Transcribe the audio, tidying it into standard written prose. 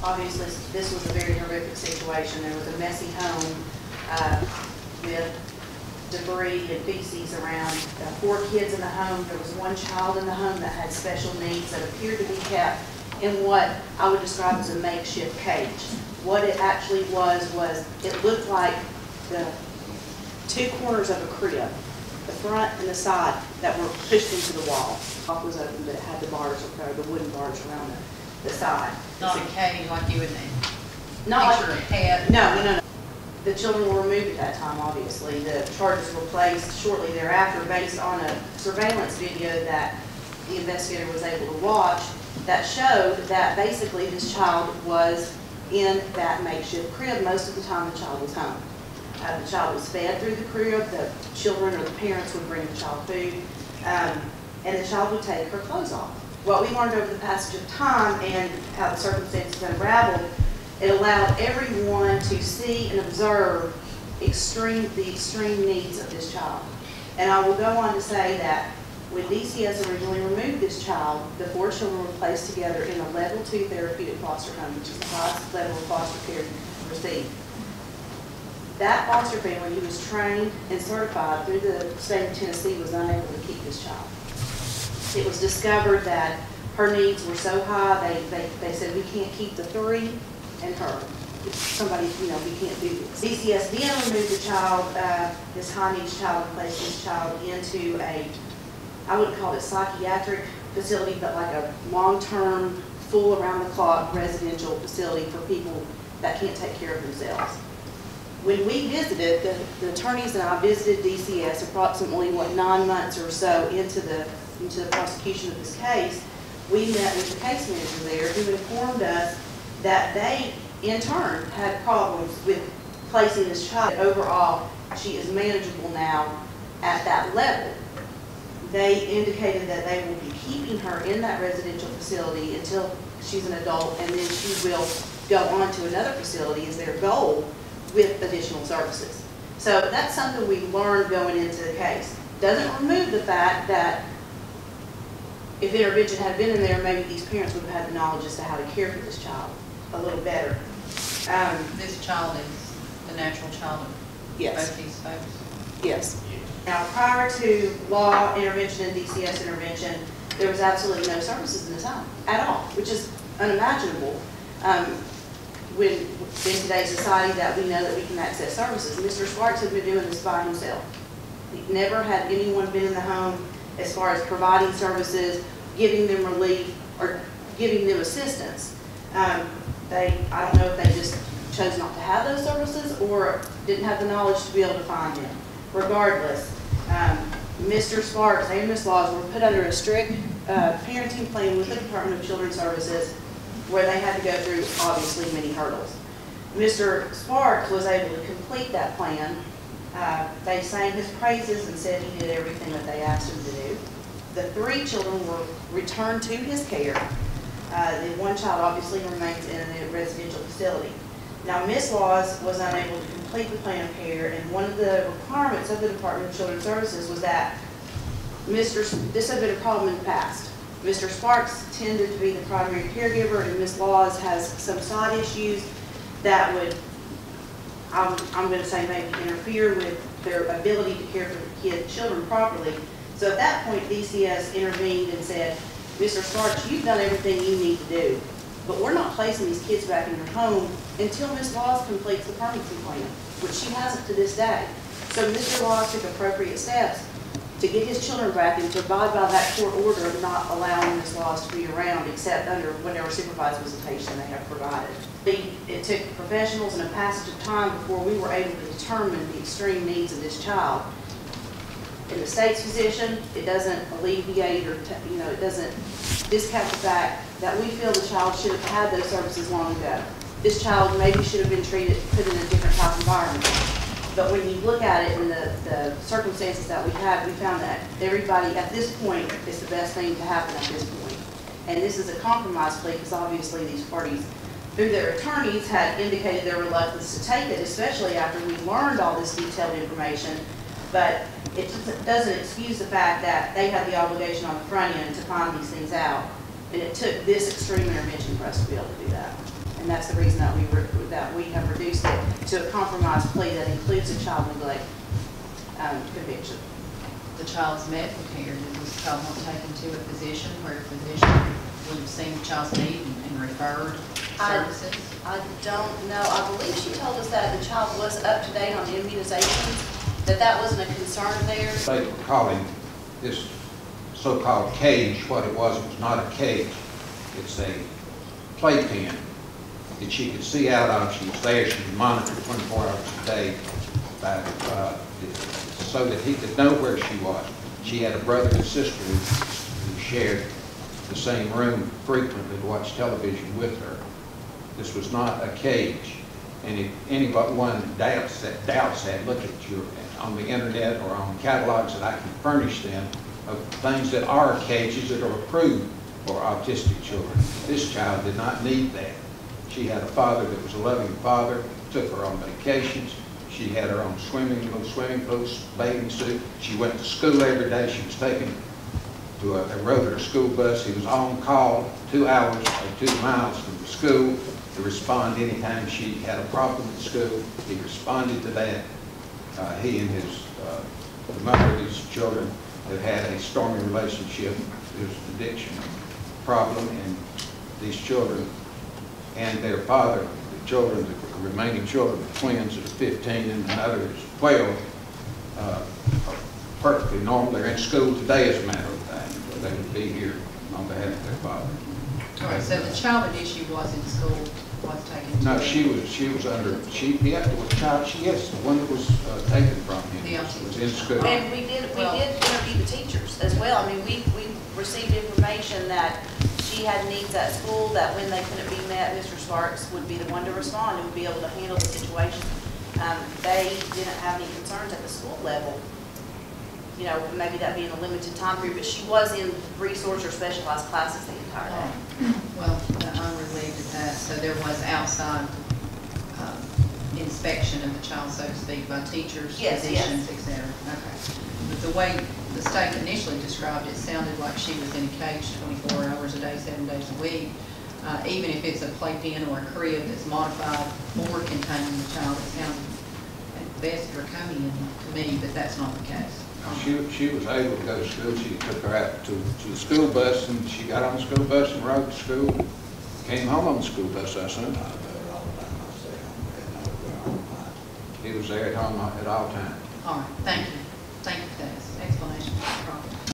Obviously, this was a very horrific situation. There was a messy home with debris and feces around. 4 kids in the home. There was 1 child in the home that had special needs that appeared to be kept in what I would describe as a makeshift cage. What it actually was it looked like the 2 corners of a crib, the front and the side, that were pushed into the wall. The top was open, but it had the bars, or the wooden bars around the side. Not a cage like you would Not picture a head. No. The children were removed at that time, obviously. The charges were placed shortly thereafter based on a surveillance video that the investigator was able to watch that showed that basically this child was in that makeshift crib most of the time the child was home. The child was fed through the crib. The children or the parents would bring the child food, and the child would take her clothes off. What we learned over the passage of time and how the circumstances unraveled, it allowed everyone to see and observe the extreme needs of this child. And I will go on to say that when DCS originally removed this child, the 4 children were placed together in a level 2 therapeutic foster home, which is the highest level of foster care received. That foster family, who was trained and certified through the state of Tennessee, was unable to keep this child. It was discovered that her needs were so high, they said, we can't keep the 3 and her. Somebody, we can't do this. DCS then removed the child, this high needs child, and placed this child into I wouldn't call it psychiatric facility, but like a long-term, full around-the-clock residential facility for people that can't take care of themselves. When we visited, the attorneys and I visited DCS approximately, 9 months or so into the prosecution of this case. We met with the case manager there, who informed us that they, in turn, had problems with placing this child. Overall, she is manageable now at that level. They indicated that they will be keeping her in that residential facility until she's an adult, and then she will go on to another facility as their goal with additional services. So that's something we learned going into the case. Doesn't remove the fact that if intervention had been in there, maybe these parents would have had the knowledge as to how to care for this child a little better. This child is the natural child of both these folks? Yes. Now, prior to law intervention and DCS intervention, there was absolutely no services in this home at all, which is unimaginable in today's society that we know that we can access services. Mr. Sparks had been doing this by himself. He never had anyone been in the home as far as providing services, giving them relief, or giving them assistance. I don't know if they just chose not to have those services or didn't have the knowledge to be able to find them. Regardless, Mr. Sparks and Ms. Laws were put under a strict parenting plan with the Department of Children's Services, where they had to go through, obviously, many hurdles. Mr. Sparks was able to complete that plan. They sang his praises and said he did everything that they asked him to do. The 3 children were returned to his care. The 1 child obviously remains in a residential facility. Now, Ms. Laws was unable to complete the plan of care, and one of the requirements of the Department of Children's Services was that this had been a problem in the past. Mr. Sparks tended to be the primary caregiver, and Ms. Laws has some side issues that would, I'm going to say, maybe interfere with their ability to care for the children properly. So at that point, DCS intervened and said, Mr. Sparks, you've done everything you need to do, but we're not placing these kids back in your home until Ms. Laws completes the permanency plan, which she hasn't to this day. So Mr. Laws took appropriate steps to get his children back and to abide by that court order of not allowing Ms. Laws to be around except under whatever supervised visitation they have provided. It took professionals and a passage of time before we were able to determine the extreme needs of this child. In the state's position, it doesn't alleviate or, it doesn't discount the fact that we feel the child should have had those services long ago. This child maybe should have been put in a different type of environment. But when you look at it in the circumstances that we have, we found that everybody at this point is the best thing to happen at this point. And this is a compromise plea because obviously these parties, through their attorneys, had indicated their reluctance to take it, especially after we learned all this detailed information. But it doesn't excuse the fact that they had the obligation on the front end to find these things out. And it took this extreme intervention for us to be able to do that. And that's the reason that we have reduced it to a compromise plea that includes a child neglect conviction. The child's medical care, was the child not taken to a physician where a physician would have seen the child's need and referred services? I don't know. I believe she told us that the child was up to date on the immunizations, that wasn't a concern there. They were calling this so-called cage what it was not a cage. It's a playpen that she could see out of. She was there. She was monitored 24 hours a day so that he could know where she was. She had a brother and sister who shared the same room frequently to watch television with her. This was not a cage. And if anyone doubts that, look at on the internet or on catalogs that I can furnish them of things that are cages that are approved for autistic children. This child did not need that. She had a father that was a loving father, took her on vacations. She had her own swimming pool, bathing suit. She went to school every day. She was taken to rode her school bus. He was on call 2 hours or 2 miles from the school to respond anytime she had a problem at school. He responded to that. He and the mother of his children have had a stormy relationship. There's an addiction problem, and these children and their father, the remaining children, the twins that are 15 and another is 12, are perfectly normal. They're in school today, as a matter of fact. They would be here on behalf of their father. All right, so the child at issue was in school, was taken to? No, she was under, yes, the one that was taken from him was in school. And we did interview the teachers as well. I mean, we received information that she had needs at school, that when they couldn't be met, Mr. Sparks would be the one to respond and would be able to handle the situation. They didn't have any concerns at the school level. You know, maybe that being a limited time period, but she was in resource or specialized classes the entire day. Well, I'm relieved at that. So there was outside inspection of the child, so to speak, by teachers, physicians, etc. Okay. But the way the state initially described it sounded like she was in a cage 24 hours a day, 7 days a week. Even if it's a playpen or a crib that's modified for containing the child, it sounded at best draconian to me, but that's not the case. She was able to go to school. She took her out to the school bus, and she got on the school bus and rode to school. Came home on the school bus, I assume. He was there at home at all times. All right, thank you. Thank you for that explanation.